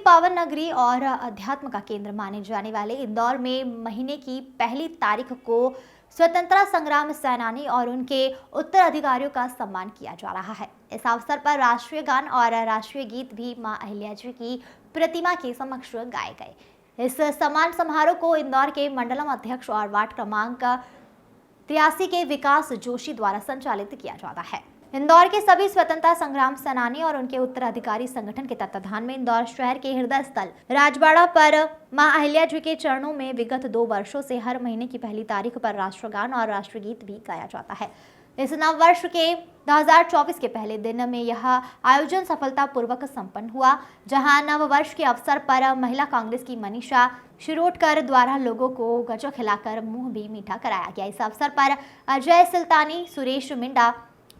पावन नगरी और अध्यात्म का केंद्र माने जाने वाले इंदौर में महीने की पहली तारीख को स्वतंत्रता संग्राम सेनानी और उनके उत्तराधिकारियों का सम्मान किया जा रहा है। इस अवसर पर राष्ट्रीय गान और राष्ट्रीय गीत भी मां अहिल्या जी की प्रतिमा के समक्ष गाए गए। इस सम्मान समारोह को इंदौर के मंडलम अध्यक्ष और वार्ड क्रमांक 83 के विकास जोशी द्वारा संचालित किया जाता है। इंदौर के सभी स्वतंत्रता संग्राम सेनानी और उनके उत्तराधिकारी संगठन के तत्वाधान में इंदौर शहर के हृदय स्थल राजबाड़ा पर मां अहिल्या जी के चरणों में विगत 2 वर्षों से हर महीने की पहली तारीख पर राष्ट्रगान और राष्ट्रगीत भी गाया जाता है। इस नव वर्ष के 2024 के पहले दिन में यह आयोजन सफलतापूर्वक संपन्न हुआ, जहां नव वर्ष के अवसर पर महिला कांग्रेस की मनीषा शिरोडकर द्वारा लोगों को गजो खिलाकर मुंह भी मीठा कराया गया। इस अवसर पर अजय सिल्तानी, सुरेश मिंडा,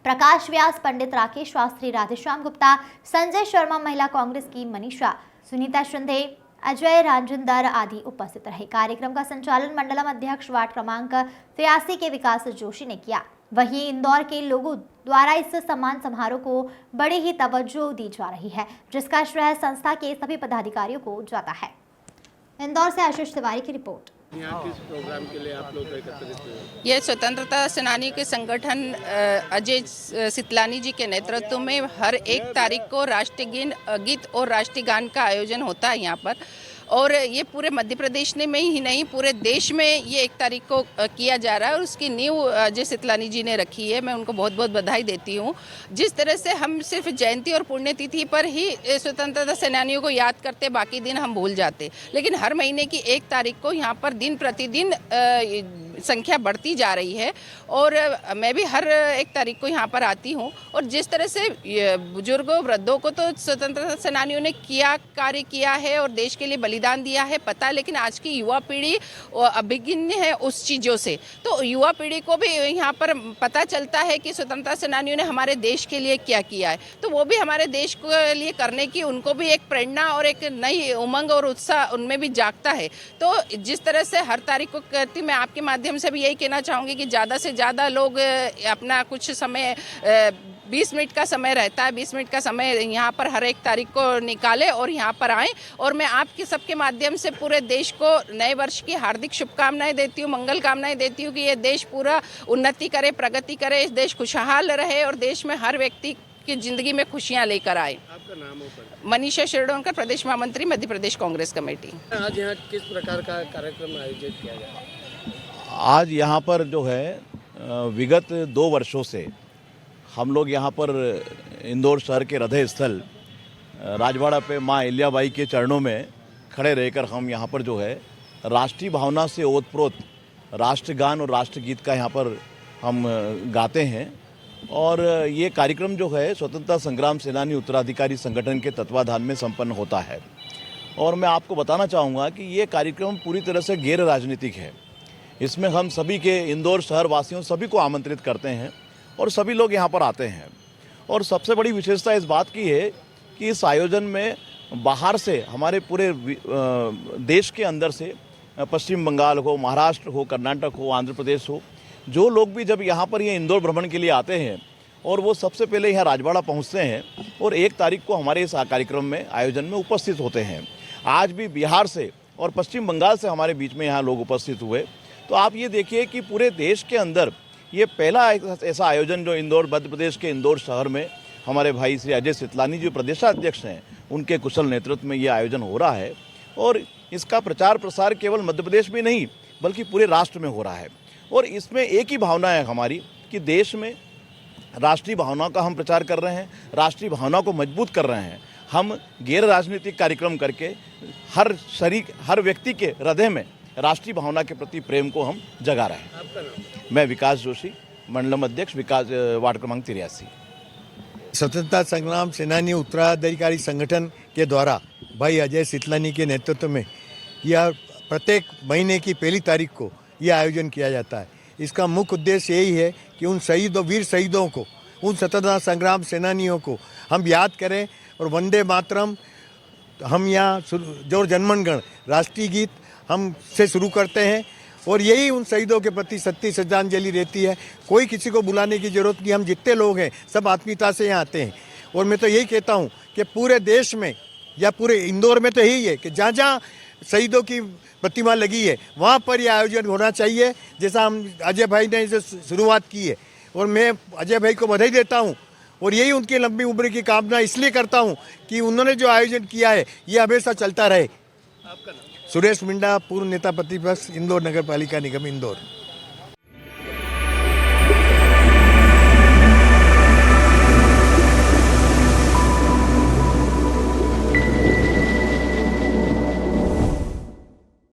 प्रकाश व्यास, पंडित राकेश शास्त्री, राधेश्याम गुप्ता, संजय शर्मा, महिला कांग्रेस की मनीषा, सुनीता शिंदे, अजय राजेंदर आदि उपस्थित रहे। कार्यक्रम का संचालन मंडलम अध्यक्ष वार्ड क्रमांक 83 के विकास जोशी ने किया। वहीं इंदौर के लोगों द्वारा इस सम्मान समारोह को बड़ी ही तवज्जो दी जा रही है, जिसका श्रेय संस्था के सभी पदाधिकारियों को जाता है। इंदौर से आशीष तिवारी की रिपोर्ट। यहाँ किस प्रोग्राम के लिए आप लोग एकत्रित हुए? ये स्वतंत्रता सेनानी के संगठन अजय सितलानी जी के नेतृत्व में हर 1 तारीख को राष्ट्रीय गीत और राष्ट्रीय गान का आयोजन होता है यहाँ पर, और ये पूरे मध्य प्रदेश में ही नहीं पूरे देश में ये 1 तारीख को किया जा रहा है, और उसकी नींव अजय सितलानी जी ने रखी है। मैं उनको बहुत बहुत बधाई देती हूँ। जिस तरह से हम सिर्फ जयंती और पुण्यतिथि पर ही स्वतंत्रता सेनानियों को याद करते, बाकी दिन हम भूल जाते, लेकिन हर महीने की 1 तारीख को यहाँ पर दिन प्रतिदिन संख्या बढ़ती जा रही है, और मैं भी हर 1 तारीख को यहाँ पर आती हूँ। और जिस तरह से बुजुर्गों वृद्धों को तो स्वतंत्रता सेनानियों ने कार्य किया है और देश के लिए बलिदान दिया है पता है, लेकिन आज की युवा पीढ़ी अभिज्ञ है उस चीज़ों से, तो युवा पीढ़ी को भी यहाँ पर पता चलता है कि स्वतंत्रता सेनानियों ने हमारे देश के लिए क्या किया है, तो वो भी हमारे देश के लिए करने की उनको भी एक प्रेरणा और एक नई उमंग और उत्साह उनमें भी जागता है। तो जिस तरह से हर तारीख को करती, मैं आपके माध्यम से भी यही कहना चाहूँगी कि ज़्यादा से ज़्यादा लोग अपना कुछ समय 20 मिनट का समय रहता है, 20 मिनट का समय यहाँ पर हर 1 तारीख को निकालें और यहाँ पर आएँ। और मैं आपके सबके माध्यम से पूरे देश को नए वर्ष की हार्दिक शुभकामनाएं देती हूँ, मंगल कामनाएं देती हूँ कि ये देश पूरा उन्नति करे, प्रगति करे, इस देश खुशहाल रहे और देश में हर व्यक्ति की जिंदगी में खुशियाँ लेकर आए। आपका नाम हो? मनीषा शिरोडकर, प्रदेश महामंत्री, मध्य प्रदेश कांग्रेस कमेटी। आज यहाँ किस प्रकार का कार्यक्रम आयोजित किया गया? आज यहाँ पर जो है विगत 2 वर्षों से हम लोग यहाँ पर इंदौर शहर के हृदय स्थल राजवाड़ा पे माँ अहिल्याबाई के चरणों में खड़े रहकर हम यहाँ पर जो है राष्ट्रीय भावना से ओतप्रोत राष्ट्रगान और राष्ट्रगीत का यहाँ पर हम गाते हैं। और ये कार्यक्रम जो है स्वतंत्रता संग्राम सेनानी उत्तराधिकारी संगठन के तत्वाधान में संपन्न होता है। और मैं आपको बताना चाहूँगा कि ये कार्यक्रम पूरी तरह से गैर राजनीतिक है। इसमें हम सभी के इंदौर शहर वासियों सभी को आमंत्रित करते हैं और सभी लोग यहाँ पर आते हैं। और सबसे बड़ी विशेषता इस बात की है कि इस आयोजन में बाहर से हमारे पूरे देश के अंदर से पश्चिम बंगाल हो, महाराष्ट्र हो, कर्नाटक हो, आंध्र प्रदेश हो, जो लोग भी जब यहाँ पर ये इंदौर भ्रमण के लिए आते हैं और वो सबसे पहले यहाँ राजवाड़ा पहुँचते हैं और 1 तारीख को हमारे इस कार्यक्रम में आयोजन में उपस्थित होते हैं। आज भी बिहार से और पश्चिम बंगाल से हमारे बीच में यहाँ लोग उपस्थित हुए। तो आप ये देखिए कि पूरे देश के अंदर ये पहला ऐसा आयोजन जो इंदौर मध्य प्रदेश के इंदौर शहर में हमारे भाई श्री अजय सितलानी जी प्रदेशाध्यक्ष हैं, उनके कुशल नेतृत्व में ये आयोजन हो रहा है। और इसका प्रचार प्रसार केवल मध्य प्रदेश में नहीं बल्कि पूरे राष्ट्र में हो रहा है। और इसमें एक ही भावना है हमारी कि देश में राष्ट्रीय भावना का हम प्रचार कर रहे हैं, राष्ट्रीय भावना को मजबूत कर रहे हैं। हम गैर राजनीतिक कार्यक्रम करके हर व्यक्ति के हृदय में राष्ट्रीय भावना के प्रति प्रेम को हम जगा रहे हैं। आपका नाम? मैं विकास जोशी, मंडलम अध्यक्ष, विकास वार्ड क्रमांक 83। स्वतंत्रता संग्राम सेनानी उत्तराधिकारी संगठन के द्वारा भाई अजय सितलानी के नेतृत्व में यह प्रत्येक महीने की पहली तारीख को यह आयोजन किया जाता है। इसका मुख्य उद्देश्य यही है कि उन शहीदों, वीर शहीदों को, उन स्वतंत्रता संग्राम सेनानियों को हम याद करें। और वंदे मातरम हम यहाँ जो जनगण राष्ट्रीय गीत हम से शुरू करते हैं और यही उन शहीदों के प्रति सच्ची श्रद्धांजलि रहती है। कोई किसी को बुलाने की जरूरत नहीं, हम जितने लोग हैं सब आत्मीयता से यहाँ आते हैं। और मैं तो यही कहता हूँ कि पूरे देश में या पूरे इंदौर में तो यही है कि जहाँ जहाँ शहीदों की प्रतिमा लगी है वहाँ पर यह आयोजन होना चाहिए, जैसा हम अजय भाई ने इसे शुरुआत की है। और मैं अजय भाई को बधाई देता हूँ और यही उनकी लंबी उम्र की कामना इसलिए करता हूँ कि उन्होंने जो आयोजन किया है ये हमेशा चलता रहे। आपका नाम? सुरेश मिंडा, पूर्व नेता प्रतिपक्ष, इंदौर नगर पालिका निगम इंदौर।